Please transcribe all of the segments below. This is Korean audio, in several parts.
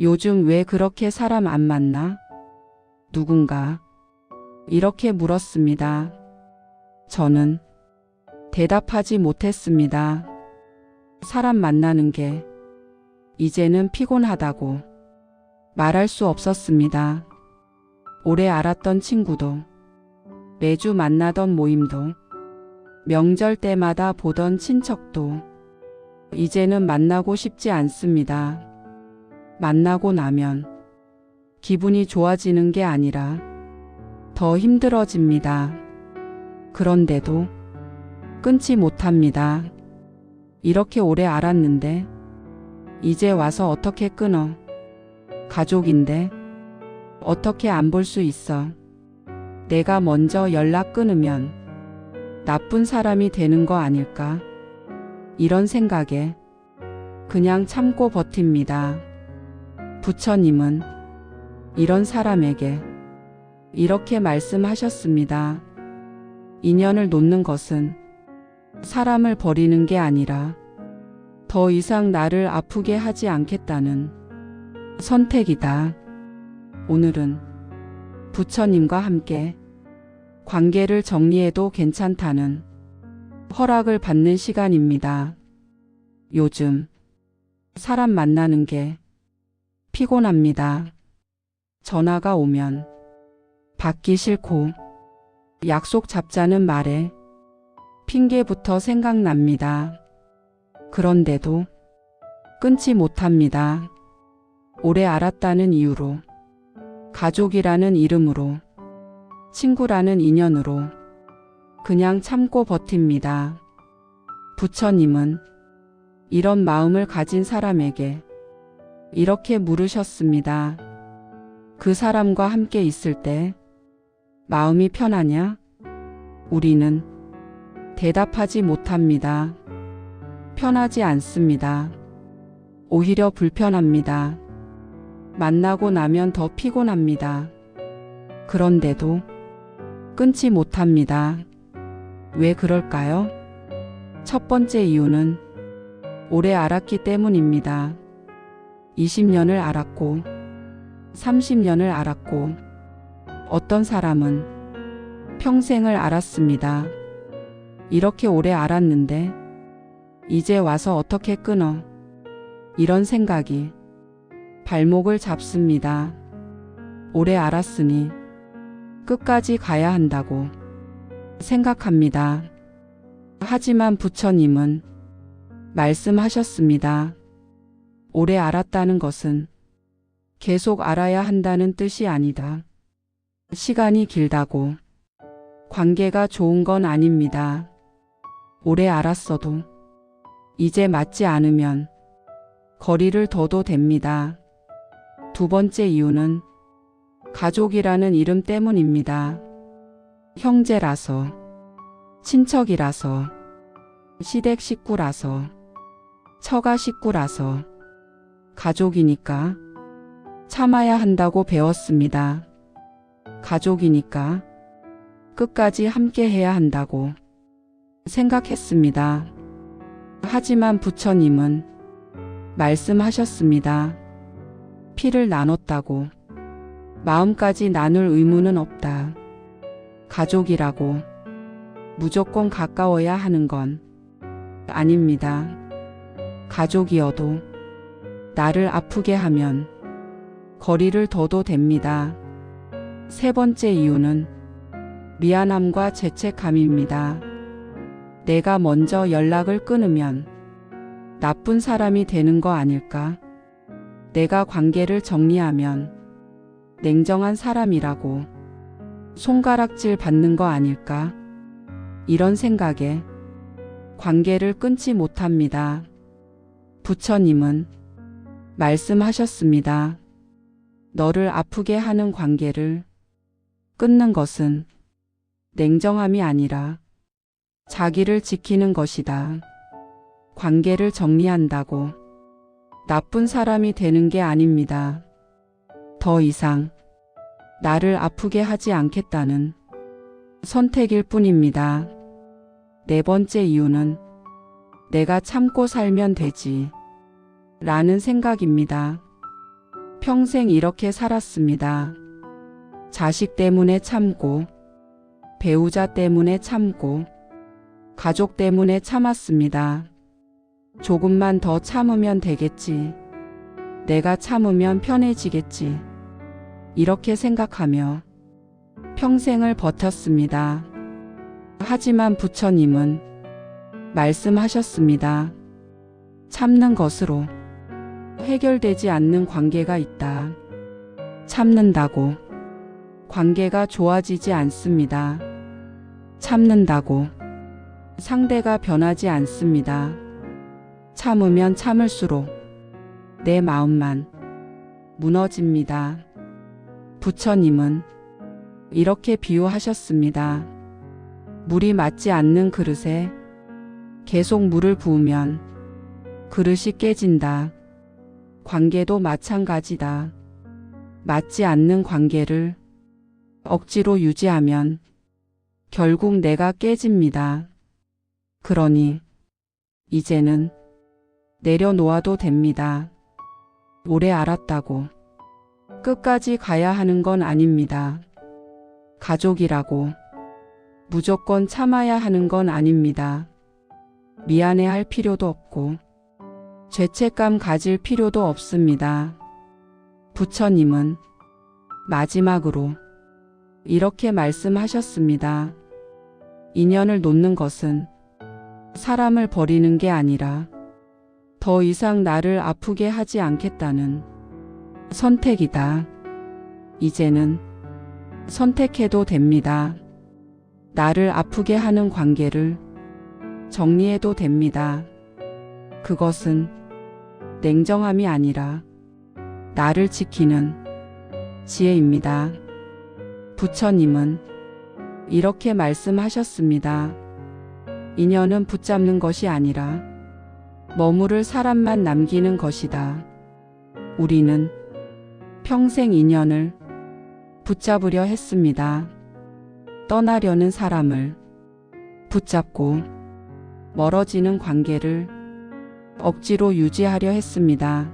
요즘 왜 그렇게 사람 안 만나? 누군가 이렇게 물었습니다. 저는 대답하지 못했습니다. 사람 만나는 게 이제는 피곤하다고 말할 수 없었습니다. 오래 알았던 친구도, 매주 만나던 모임도, 명절 때마다 보던 친척도 이제는 만나고 싶지 않습니다. 만나고 나면 기분이 좋아지는 게 아니라 더 힘들어집니다. 그런데도 끊지 못합니다. 이렇게 오래 알았는데 이제 와서 어떻게 끊어? 가족인데 어떻게 안 볼 수 있어? 내가 먼저 연락 끊으면 나쁜 사람이 되는 거 아닐까? 이런 생각에 그냥 참고 버팁니다. 부처님은 이런 사람에게 이렇게 말씀하셨습니다. 인연을 놓는 것은 사람을 버리는 게 아니라 더 이상 나를 아프게 하지 않겠다는 선택이다. 오늘은 부처님과 함께 관계를 정리해도 괜찮다는 허락을 받는 시간입니다. 요즘 사람 만나는 게 피곤합니다. 전화가 오면 받기 싫고 약속 잡자는 말에 핑계부터 생각납니다. 그런데도 끊지 못합니다. 오래 알았다는 이유로, 가족이라는 이름으로, 친구라는 인연으로 그냥 참고 버팁니다. 부처님은 이런 마음을 가진 사람에게 이렇게 물으셨습니다. 그 사람과 함께 있을 때 마음이 편하냐? 우리는 대답하지 못합니다. 편하지 않습니다. 오히려 불편합니다. 만나고 나면 더 피곤합니다. 그런데도 끊지 못합니다. 왜 그럴까요? 첫 번째 이유는 오래 알았기 때문입니다. 20년을 알았고 30년을 알았고 어떤 사람은 평생을 알았습니다. 이렇게 오래 알았는데 이제 와서 어떻게 끊어? 이런 생각이 발목을 잡습니다. 오래 알았으니 끝까지 가야 한다고 생각합니다. 하지만 부처님은 말씀하셨습니다. 오래 알았다는 것은 계속 알아야 한다는 뜻이 아니다. 시간이 길다고 관계가 좋은 건 아닙니다. 오래 알았어도 이제 맞지 않으면 거리를 둬도 됩니다. 두 번째 이유는 가족이라는 이름 때문입니다. 형제라서, 친척이라서, 시댁 식구라서, 처가 식구라서, 가족이니까 참아야 한다고 배웠습니다. 가족이니까 끝까지 함께 해야 한다고 생각했습니다. 하지만 부처님은 말씀하셨습니다. 피를 나눴다고 마음까지 나눌 의무는 없다. 가족이라고 무조건 가까워야 하는 건 아닙니다. 가족이어도 나를 아프게 하면 거리를 둬도 됩니다. 세 번째 이유는 미안함과 죄책감입니다. 내가 먼저 연락을 끊으면 나쁜 사람이 되는 거 아닐까? 내가 관계를 정리하면 냉정한 사람이라고 손가락질 받는 거 아닐까? 이런 생각에 관계를 끊지 못합니다. 부처님은 말씀하셨습니다. 너를 아프게 하는 관계를 끊는 것은 냉정함이 아니라 자기를 지키는 것이다. 관계를 정리한다고 나쁜 사람이 되는 게 아닙니다. 더 이상 나를 아프게 하지 않겠다는 선택일 뿐입니다. 네 번째 이유는 내가 참고 살면 되지 라는 생각입니다. 평생 이렇게 살았습니다. 자식 때문에 참고, 배우자 때문에 참고, 가족 때문에 참았습니다. 조금만 더 참으면 되겠지. 내가 참으면 편해지겠지. 이렇게 생각하며 평생을 버텼습니다. 하지만 부처님은 말씀하셨습니다. 참는 것으로 해결되지 않는 관계가 있다. 참는다고 관계가 좋아지지 않습니다. 참는다고 상대가 변하지 않습니다. 참으면 참을수록 내 마음만 무너집니다. 부처님은 이렇게 비유하셨습니다. 물이 맞지 않는 그릇에 계속 물을 부으면 그릇이 깨진다. 관계도 마찬가지다. 맞지 않는 관계를 억지로 유지하면 결국 내가 깨집니다. 그러니 이제는 내려놓아도 됩니다. 오래 알았다고 끝까지 가야 하는 건 아닙니다. 가족이라고 무조건 참아야 하는 건 아닙니다. 미안해할 필요도 없고 죄책감 가질 필요도 없습니다. 부처님은 마지막으로 이렇게 말씀하셨습니다. 인연을 놓는 것은 사람을 버리는 게 아니라 더 이상 나를 아프게 하지 않겠다는 선택이다. 이제는 선택해도 됩니다. 나를 아프게 하는 관계를 정리해도 됩니다. 그것은 냉정함이 아니라 나를 지키는 지혜입니다. 부처님은 이렇게 말씀하셨습니다. 인연은 붙잡는 것이 아니라 머무를 사람만 남기는 것이다. 우리는 평생 인연을 붙잡으려 했습니다. 떠나려는 사람을 붙잡고 멀어지는 관계를 억지로 유지하려 했습니다.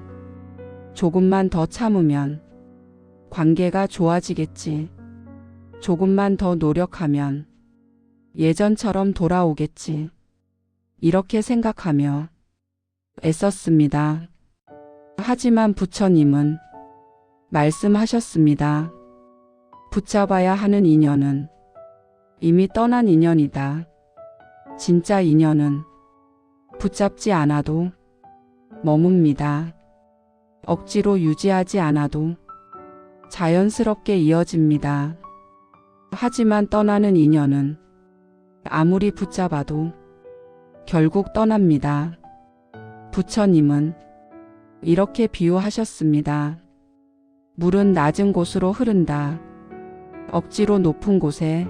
조금만 더 참으면 관계가 좋아지겠지. 조금만 더 노력하면 예전처럼 돌아오겠지. 이렇게 생각하며 애썼습니다. 하지만 부처님은 말씀하셨습니다. 붙잡아야 하는 인연은 이미 떠난 인연이다. 진짜 인연은 붙잡지 않아도 머뭅니다. 억지로 유지하지 않아도 자연스럽게 이어집니다. 하지만 떠나는 인연은 아무리 붙잡아도 결국 떠납니다. 부처님은 이렇게 비유하셨습니다. 물은 낮은 곳으로 흐른다. 억지로 높은 곳에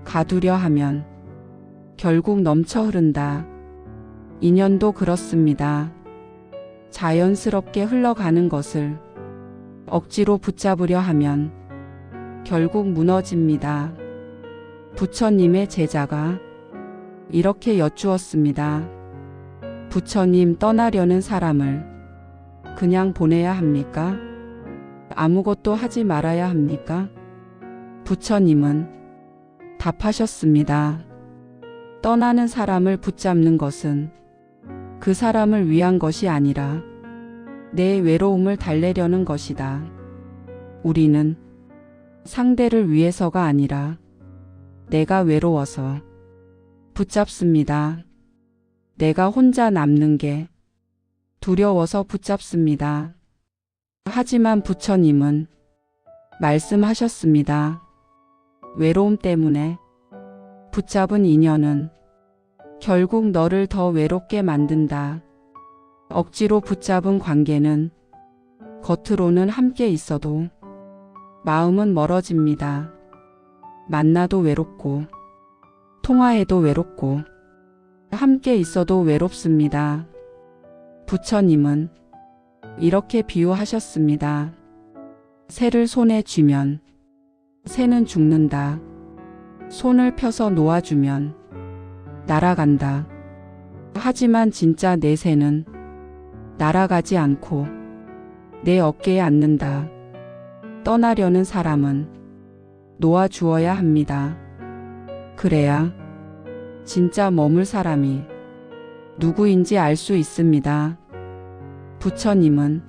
가두려 하면 결국 넘쳐 흐른다. 인연도 그렇습니다. 자연스럽게 흘러가는 것을 억지로 붙잡으려 하면 결국 무너집니다. 부처님의 제자가 이렇게 여쭈었습니다. 부처님, 떠나려는 사람을 그냥 보내야 합니까? 아무것도 하지 말아야 합니까? 부처님은 답하셨습니다. 떠나는 사람을 붙잡는 것은 그 사람을 위한 것이 아니라 내 외로움을 달래려는 것이다. 우리는 상대를 위해서가 아니라 내가 외로워서 붙잡습니다. 내가 혼자 남는 게 두려워서 붙잡습니다. 하지만 부처님은 말씀하셨습니다. 외로움 때문에 붙잡은 인연은 결국 너를 더 외롭게 만든다. 억지로 붙잡은 관계는 겉으로는 함께 있어도 마음은 멀어집니다. 만나도 외롭고 통화해도 외롭고 함께 있어도 외롭습니다. 부처님은 이렇게 비유하셨습니다. 새를 손에 쥐면 새는 죽는다. 손을 펴서 놓아주면 날아간다. 하지만 진짜 내 새는 날아가지 않고 내 어깨에 앉는다. 떠나려는 사람은 놓아주어야 합니다. 그래야 진짜 머물 사람이 누구인지 알 수 있습니다. 부처님은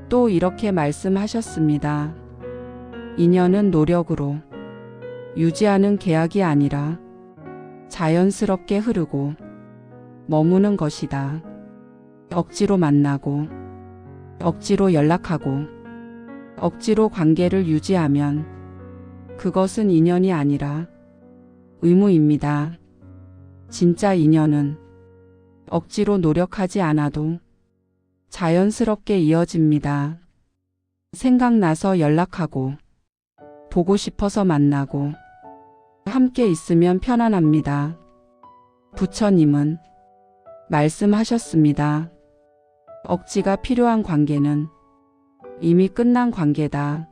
또 이렇게 말씀하셨습니다. 인연은 노력으로 유지하는 계약이 아니라 자연스럽게 흐르고 머무는 것이다. 억지로 만나고 억지로 연락하고 억지로 관계를 유지하면 그것은 인연이 아니라 의무입니다. 진짜 인연은 억지로 노력하지 않아도 자연스럽게 이어집니다. 생각나서 연락하고 보고 싶어서 만나고 함께 있으면 편안합니다. 부처님은 말씀하셨습니다. 억지가 필요한 관계는 이미 끝난 관계다.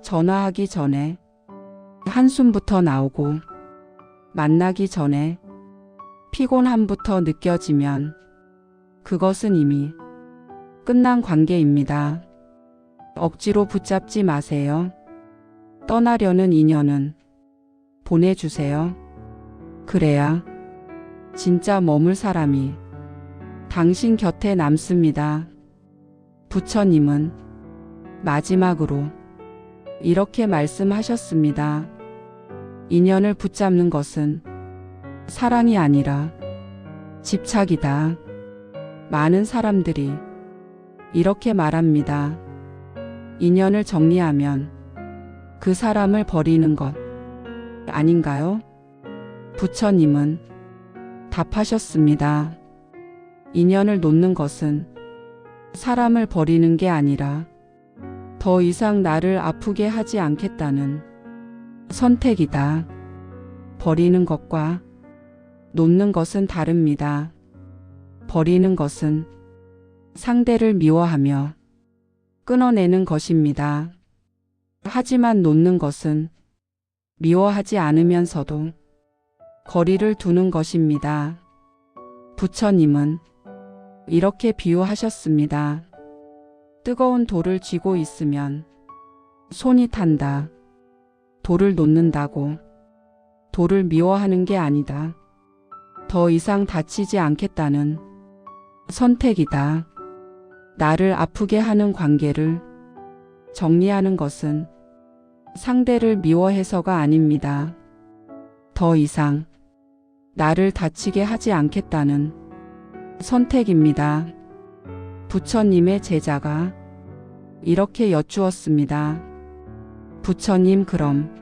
전화하기 전에 한숨부터 나오고 만나기 전에 피곤함부터 느껴지면 그것은 이미 끝난 관계입니다. 억지로 붙잡지 마세요. 떠나려는 인연은 보내주세요. 그래야 진짜 머물 사람이 당신 곁에 남습니다. 부처님은 마지막으로 이렇게 말씀하셨습니다. 인연을 붙잡는 것은 사랑이 아니라 집착이다. 많은 사람들이 이렇게 말합니다. 인연을 정리하면 그 사람을 버리는 것 아닌가요? 부처님은 답하셨습니다. 인연을 놓는 것은 사람을 버리는 게 아니라 더 이상 나를 아프게 하지 않겠다는 선택이다. 버리는 것과 놓는 것은 다릅니다. 버리는 것은 상대를 미워하며 끊어내는 것입니다. 하지만 놓는 것은 미워하지 않으면서도 거리를 두는 것입니다. 부처님은 이렇게 비유하셨습니다. 뜨거운 돌을 쥐고 있으면 손이 탄다. 돌을 놓는다고 돌을 미워하는 게 아니다. 더 이상 다치지 않겠다는 선택이다. 나를 아프게 하는 관계를 정리하는 것은 상대를 미워해서가 아닙니다. 더 이상 나를 다치게 하지 않겠다는 선택입니다. 부처님의 제자가 이렇게 여쭈었습니다. 부처님, 그럼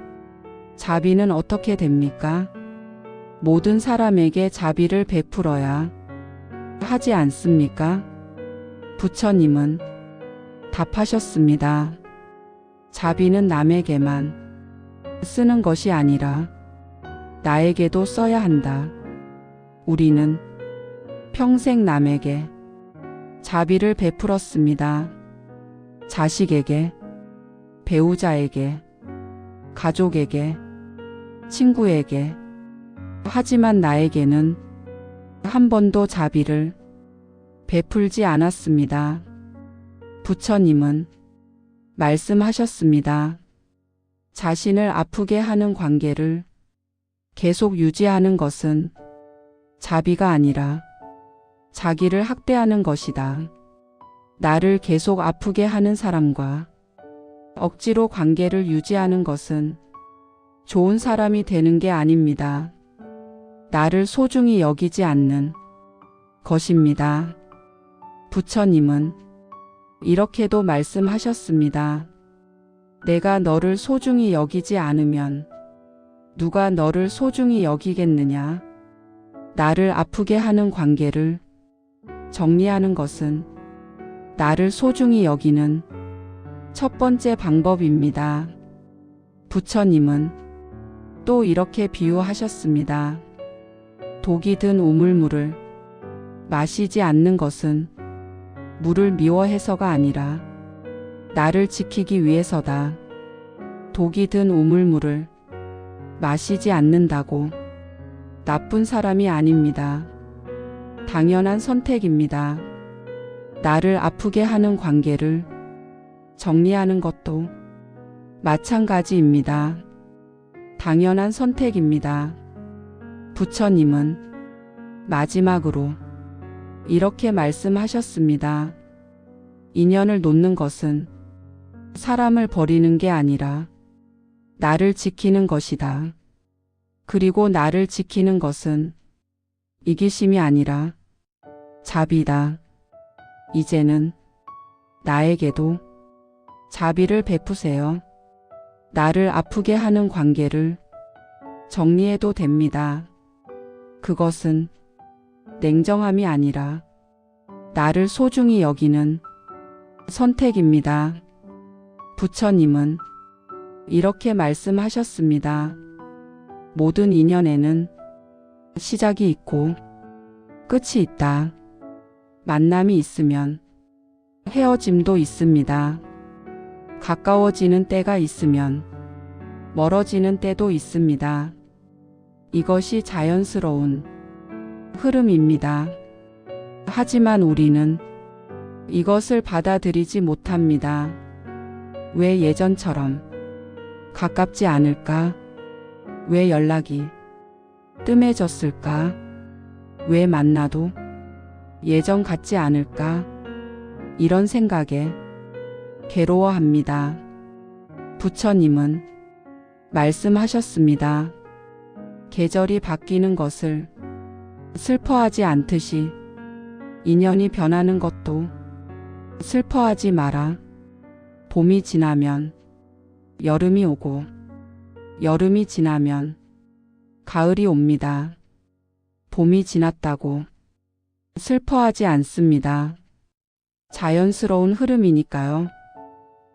자비는 어떻게 됩니까? 모든 사람에게 자비를 베풀어야 하지 않습니까? 부처님은 답하셨습니다. 자비는 남에게만 쓰는 것이 아니라 나에게도 써야 한다. 우리는 평생 남에게 자비를 베풀었습니다. 자식에게, 배우자에게, 가족에게, 친구에게. 하지만 나에게는 한 번도 자비를 베풀지 않았습니다. 부처님은 말씀하셨습니다. 자신을 아프게 하는 관계를 계속 유지하는 것은 자비가 아니라 자기를 학대하는 것이다. 나를 계속 아프게 하는 사람과 억지로 관계를 유지하는 것은 좋은 사람이 되는 게 아닙니다. 나를 소중히 여기지 않는 것입니다. 부처님은 이렇게도 말씀하셨습니다. 내가 너를 소중히 여기지 않으면 누가 너를 소중히 여기겠느냐? 나를 아프게 하는 관계를 정리하는 것은 나를 소중히 여기는 첫 번째 방법입니다. 부처님은 또 이렇게 비유하셨습니다. 독이 든 우물물을 마시지 않는 것은 물을 미워해서가 아니라 나를 지키기 위해서다. 독이 든 우물물을 마시지 않는다고 나쁜 사람이 아닙니다. 당연한 선택입니다. 나를 아프게 하는 관계를 정리하는 것도 마찬가지입니다. 당연한 선택입니다. 부처님은 마지막으로 이렇게 말씀하셨습니다. 인연을 놓는 것은 사람을 버리는 게 아니라 나를 지키는 것이다. 그리고 나를 지키는 것은 이기심이 아니라 자비다. 이제는 나에게도 자비를 베푸세요. 나를 아프게 하는 관계를 정리해도 됩니다. 그것은 냉정함이 아니라 나를 소중히 여기는 선택입니다. 부처님은 이렇게 말씀하셨습니다. 모든 인연에는 시작이 있고 끝이 있다. 만남이 있으면 헤어짐도 있습니다. 가까워지는 때가 있으면 멀어지는 때도 있습니다. 이것이 자연스러운 흐름입니다. 하지만 우리는 이것을 받아들이지 못합니다. 왜 예전처럼 가깝지 않을까? 왜 연락이 뜸해졌을까? 왜 만나도 예전 같지 않을까? 이런 생각에 괴로워합니다. 부처님은 말씀하셨습니다. 계절이 바뀌는 것을 슬퍼하지 않듯이 인연이 변하는 것도 슬퍼하지 마라. 봄이 지나면 여름이 오고 여름이 지나면 가을이 옵니다. 봄이 지났다고 슬퍼하지 않습니다. 자연스러운 흐름이니까요.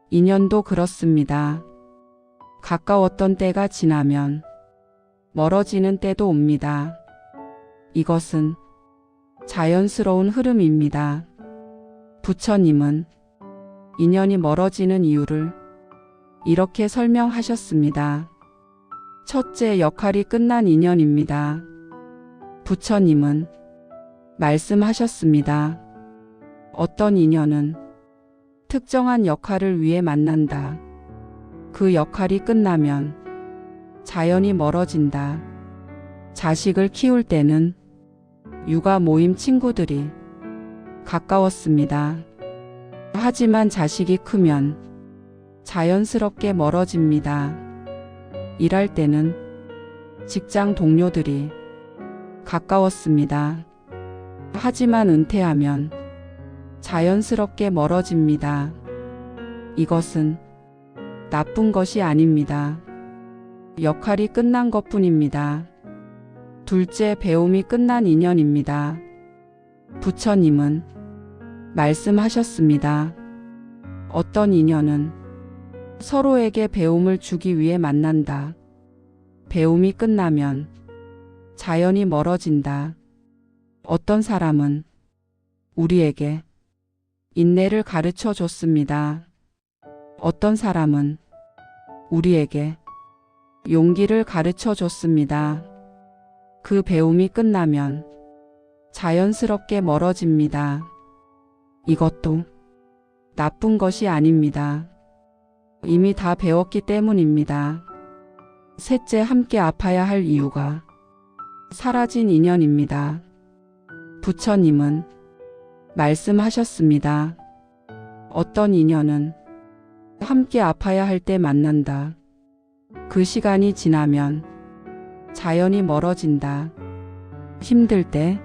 인연도 그렇습니다. 가까웠던 때가 지나면 멀어지는 때도 옵니다. 이것은 자연스러운 흐름입니다. 부처님은 인연이 멀어지는 이유를 이렇게 설명하셨습니다. 첫째, 역할이 끝난 인연입니다. 부처님은 말씀하셨습니다. 어떤 인연은 특정한 역할을 위해 만난다. 그 역할이 끝나면 자연이 멀어진다. 자식을 키울 때는 육아 모임 친구들이 가까웠습니다. 하지만 자식이 크면 자연스럽게 멀어집니다. 일할 때는 직장 동료들이 가까웠습니다. 하지만 은퇴하면 자연스럽게 멀어집니다. 이것은 나쁜 것이 아닙니다. 역할이 끝난 것뿐입니다. 둘째, 배움이 끝난 인연입니다. 부처님은 말씀하셨습니다. 어떤 인연은 서로에게 배움을 주기 위해 만난다. 배움이 끝나면 자연이 멀어진다. 어떤 사람은 우리에게 인내를 가르쳐 줬습니다. 어떤 사람은 우리에게 용기를 가르쳐 줬습니다. 그 배움이 끝나면 자연스럽게 멀어집니다. 이것도 나쁜 것이 아닙니다. 이미 다 배웠기 때문입니다. 셋째, 함께 아파야 할 이유가 사라진 인연입니다. 부처님은 말씀하셨습니다. 어떤 인연은 함께 아파야 할 때 만난다. 그 시간이 지나면 자연이 멀어진다. 힘들 때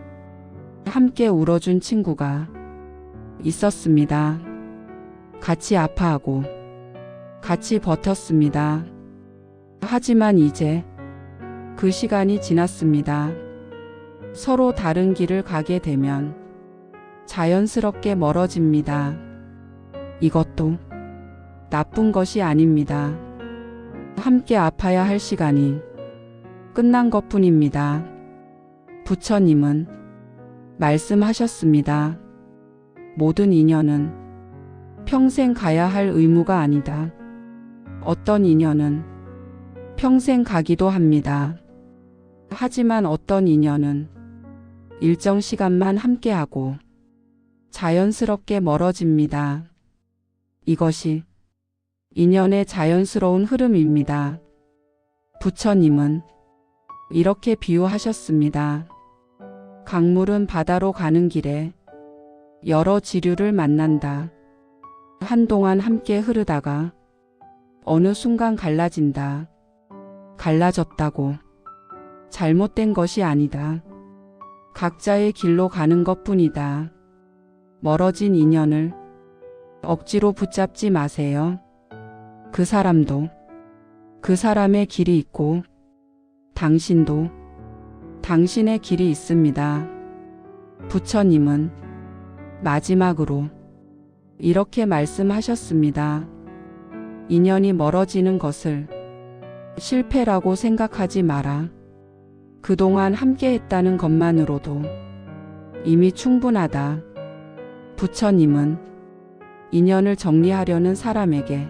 함께 울어준 친구가 있었습니다. 같이 아파하고 같이 버텼습니다. 하지만 이제 그 시간이 지났습니다. 서로 다른 길을 가게 되면 자연스럽게 멀어집니다. 이것도 나쁜 것이 아닙니다. 함께 아파야 할 시간이 끝난 것뿐입니다. 부처님은 말씀하셨습니다. 모든 인연은 평생 가야 할 의무가 아니다. 어떤 인연은 평생 가기도 합니다. 하지만 어떤 인연은 일정 시간만 함께하고 자연스럽게 멀어집니다. 이것이 인연의 자연스러운 흐름입니다. 부처님은 이렇게 비유하셨습니다. 강물은 바다로 가는 길에 여러 지류를 만난다. 한동안 함께 흐르다가 어느 순간 갈라진다. 갈라졌다고 잘못된 것이 아니다. 각자의 길로 가는 것뿐이다. 멀어진 인연을 억지로 붙잡지 마세요. 그 사람도 그 사람의 길이 있고 당신도 당신의 길이 있습니다. 부처님은 마지막으로 이렇게 말씀하셨습니다. 인연이 멀어지는 것을 실패라고 생각하지 마라. 그동안 함께 했다는 것만으로도 이미 충분하다. 부처님은 인연을 정리하려는 사람에게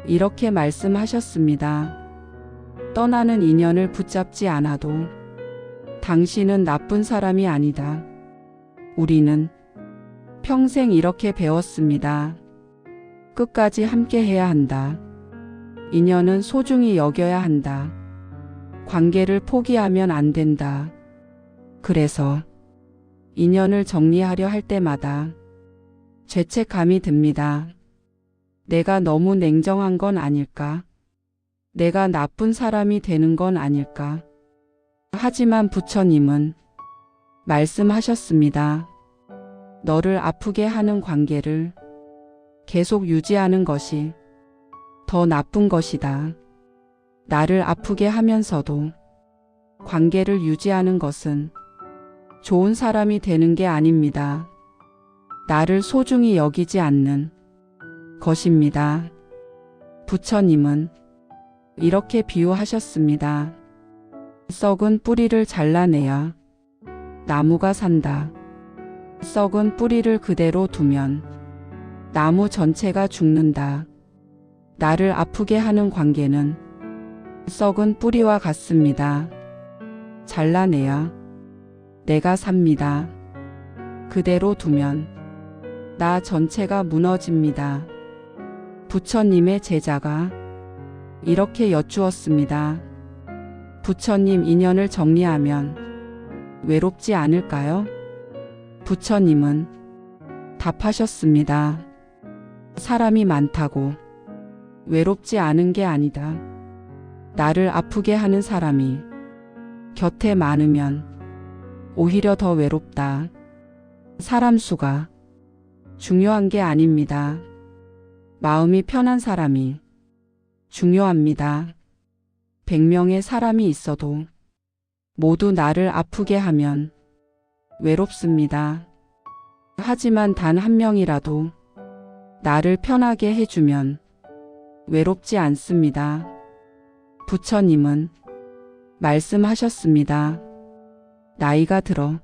이렇게 말씀하셨습니다. 떠나는 인연을 붙잡지 않아도 당신은 나쁜 사람이 아니다. 우리는 평생 이렇게 배웠습니다. 끝까지 함께 해야 한다. 인연은 소중히 여겨야 한다. 관계를 포기하면 안 된다. 그래서 인연을 정리하려 할 때마다 죄책감이 듭니다. 내가 너무 냉정한 건 아닐까? 내가 나쁜 사람이 되는 건 아닐까? 하지만 부처님은 말씀하셨습니다. 너를 아프게 하는 관계를 계속 유지하는 것이 더 나쁜 것이다. 나를 아프게 하면서도 관계를 유지하는 것은 좋은 사람이 되는 게 아닙니다. 나를 소중히 여기지 않는 것입니다. 부처님은 이렇게 비유하셨습니다. 썩은 뿌리를 잘라내야 나무가 산다. 썩은 뿌리를 그대로 두면 나무 전체가 죽는다. 나를 아프게 하는 관계는 썩은 뿌리와 같습니다. 잘라내야 내가 삽니다. 그대로 두면 나 전체가 무너집니다. 부처님의 제자가 이렇게 여쭈었습니다. 부처님, 인연을 정리하면 외롭지 않을까요? 부처님은 답하셨습니다. 사람이 많다고 외롭지 않은 게 아니다. 나를 아프게 하는 사람이 곁에 많으면 오히려 더 외롭다. 사람 수가 중요한 게 아닙니다. 마음이 편한 사람이 중요합니다. 100명의 사람이 있어도 모두 나를 아프게 하면 외롭습니다. 하지만 단 한 명이라도 나를 편하게 해주면 외롭지 않습니다. 부처님은 말씀하셨습니다. 나이가 들어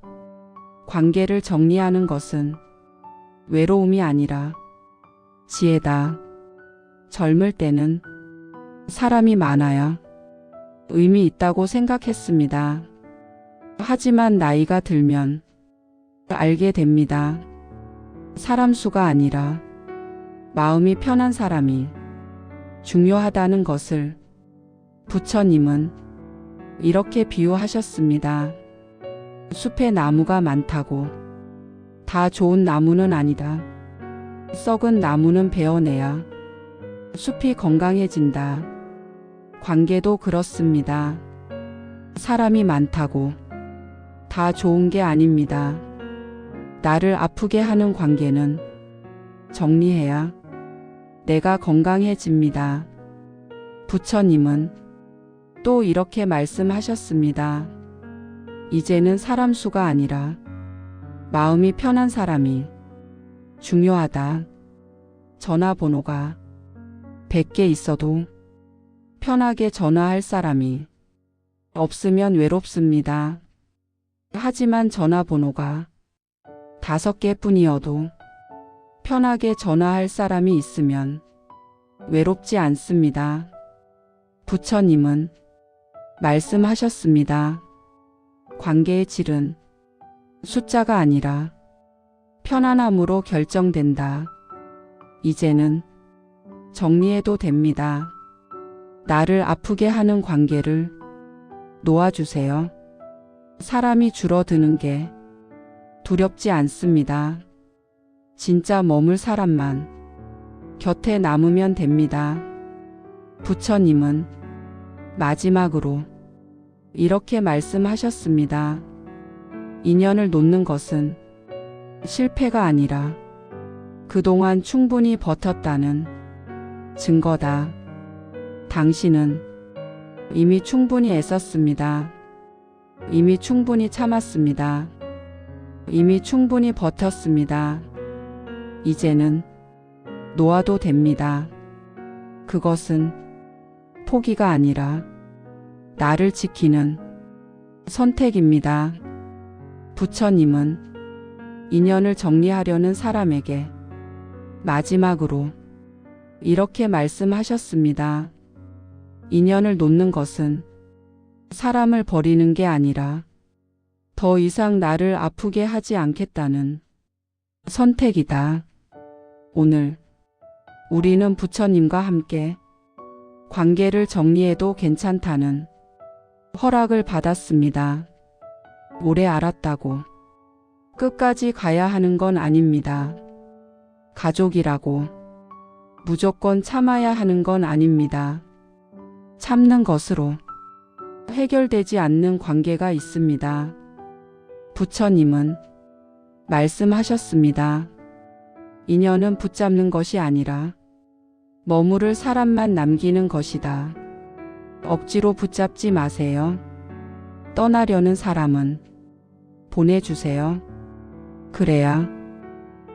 관계를 정리하는 것은 외로움이 아니라 지혜다. 젊을 때는 사람이 많아야 의미 있다고 생각했습니다. 하지만 나이가 들면 알게 됩니다. 사람 수가 아니라 마음이 편한 사람이 중요하다는 것을. 부처님은 이렇게 비유하셨습니다. 숲에 나무가 많다고 다 좋은 나무는 아니다. 썩은 나무는 베어내야 숲이 건강해진다. 관계도 그렇습니다. 사람이 많다고 다 좋은 게 아닙니다. 나를 아프게 하는 관계는 정리해야 내가 건강해집니다. 부처님은 또 이렇게 말씀하셨습니다. 이제는 사람 수가 아니라 마음이 편한 사람이 중요하다. 전화번호가 100개 있어도 편하게 전화할 사람이 없으면 외롭습니다. 하지만 전화번호가 5개뿐이어도 편하게 전화할 사람이 있으면 외롭지 않습니다. 부처님은 말씀하셨습니다. 관계의 질은 숫자가 아니라 편안함으로 결정된다. 이제는 정리해도 됩니다. 나를 아프게 하는 관계를 놓아주세요. 사람이 줄어드는 게 두렵지 않습니다. 진짜 머물 사람만 곁에 남으면 됩니다. 부처님은 마지막으로 이렇게 말씀하셨습니다. 인연을 놓는 것은 실패가 아니라 그동안 충분히 버텼다는 증거다. 당신은 이미 충분히 애썼습니다. 이미 충분히 참았습니다. 이미 충분히 버텼습니다. 이제는 놓아도 됩니다. 그것은 포기가 아니라 나를 지키는 선택입니다. 부처님은 인연을 정리하려는 사람에게 마지막으로 이렇게 말씀하셨습니다. 인연을 놓는 것은 사람을 버리는 게 아니라 더 이상 나를 아프게 하지 않겠다는 선택이다. 오늘 우리는 부처님과 함께 관계를 정리해도 괜찮다는 허락을 받았습니다. 오래 알았다고 끝까지 가야 하는 건 아닙니다. 가족이라고 무조건 참아야 하는 건 아닙니다. 참는 것으로 해결되지 않는 관계가 있습니다. 부처님은 말씀하셨습니다. 인연은 붙잡는 것이 아니라 머무를 사람만 남기는 것이다. 억지로 붙잡지 마세요. 떠나려는 사람은 보내주세요. 그래야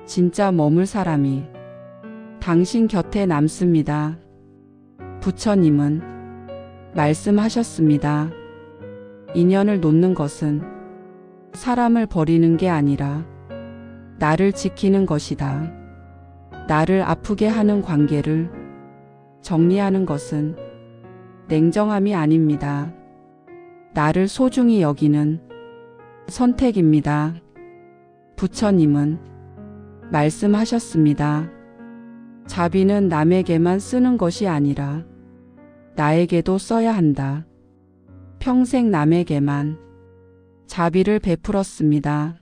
진짜 머물 사람이 당신 곁에 남습니다. 부처님은 말씀하셨습니다. 인연을 놓는 것은 사람을 버리는 게 아니라 나를 지키는 것이다. 나를 아프게 하는 관계를 정리하는 것은 냉정함이 아닙니다. 나를 소중히 여기는 선택입니다. 부처님은 말씀하셨습니다. 자비는 남에게만 쓰는 것이 아니라 나에게도 써야 한다. 평생 남에게만 자비를 베풀었습니다.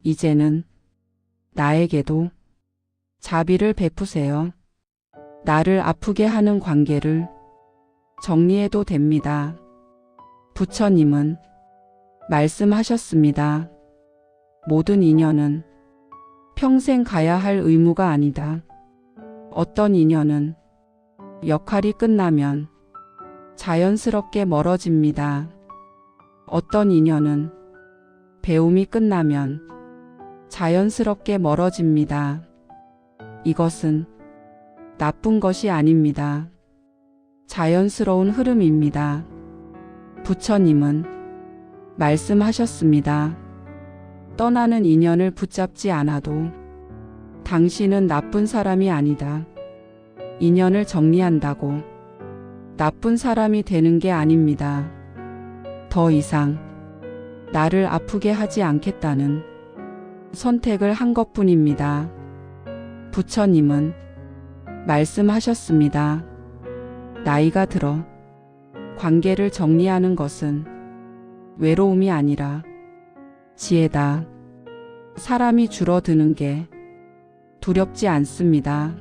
이제는 나에게도 자비를 베푸세요. 나를 아프게 하는 관계를 정리해도 됩니다. 부처님은 말씀하셨습니다. 모든 인연은 평생 가야 할 의무가 아니다. 어떤 인연은 역할이 끝나면 자연스럽게 멀어집니다. 어떤 인연은 배움이 끝나면 자연스럽게 멀어집니다. 이것은 나쁜 것이 아닙니다. 자연스러운 흐름입니다. 부처님은 말씀하셨습니다. 떠나는 인연을 붙잡지 않아도 당신은 나쁜 사람이 아니다. 인연을 정리한다고 나쁜 사람이 되는 게 아닙니다. 더 이상 나를 아프게 하지 않겠다는 선택을 한 것뿐입니다. 부처님은 말씀하셨습니다. 나이가 들어 관계를 정리하는 것은 외로움이 아니라 지혜다. 사람이 줄어드는 게 두렵지 않습니다.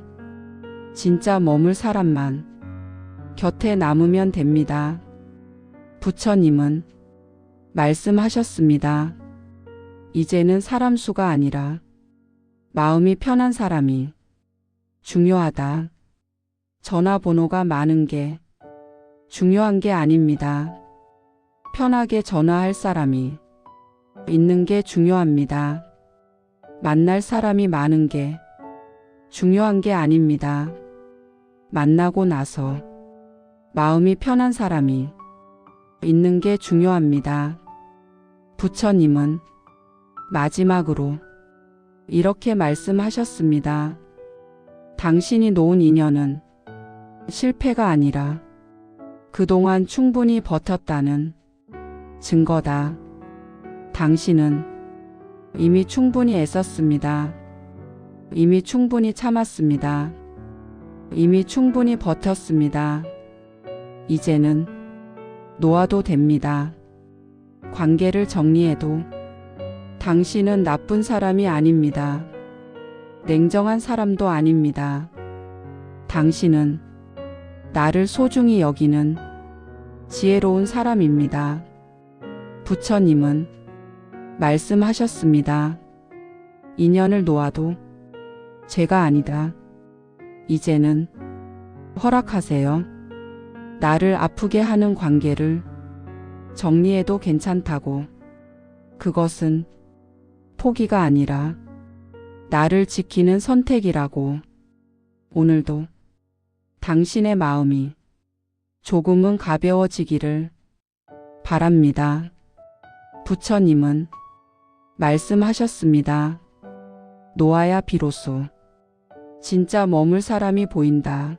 진짜 머물 사람만 곁에 남으면 됩니다. 부처님은 말씀하셨습니다. 이제는 사람 수가 아니라 마음이 편한 사람이 중요하다. 전화번호가 많은 게 중요한 게 아닙니다. 편하게 전화할 사람이 있는 게 중요합니다. 만날 사람이 많은 게 중요한 게 아닙니다. 만나고 나서 마음이 편한 사람이 있는 게 중요합니다. 부처님은 마지막으로 이렇게 말씀하셨습니다. 당신이 놓은 인연은 실패가 아니라 그동안 충분히 버텼다는 증거다. 당신은 이미 충분히 애썼습니다. 이미 충분히 참았습니다. 이미 충분히 버텼습니다. 이제는 놓아도 됩니다. 관계를 정리해도 당신은 나쁜 사람이 아닙니다. 냉정한 사람도 아닙니다. 당신은 나를 소중히 여기는 지혜로운 사람입니다. 부처님은 말씀하셨습니다. 인연을 놓아도 죄가 아니다. 이제는 허락하세요. 나를 아프게 하는 관계를 정리해도 괜찮다고. 그것은 포기가 아니라 나를 지키는 선택이라고. 오늘도 당신의 마음이 조금은 가벼워지기를 바랍니다. 부처님은 말씀하셨습니다. 놓아야 비로소 진짜 머물 사람이 보인다.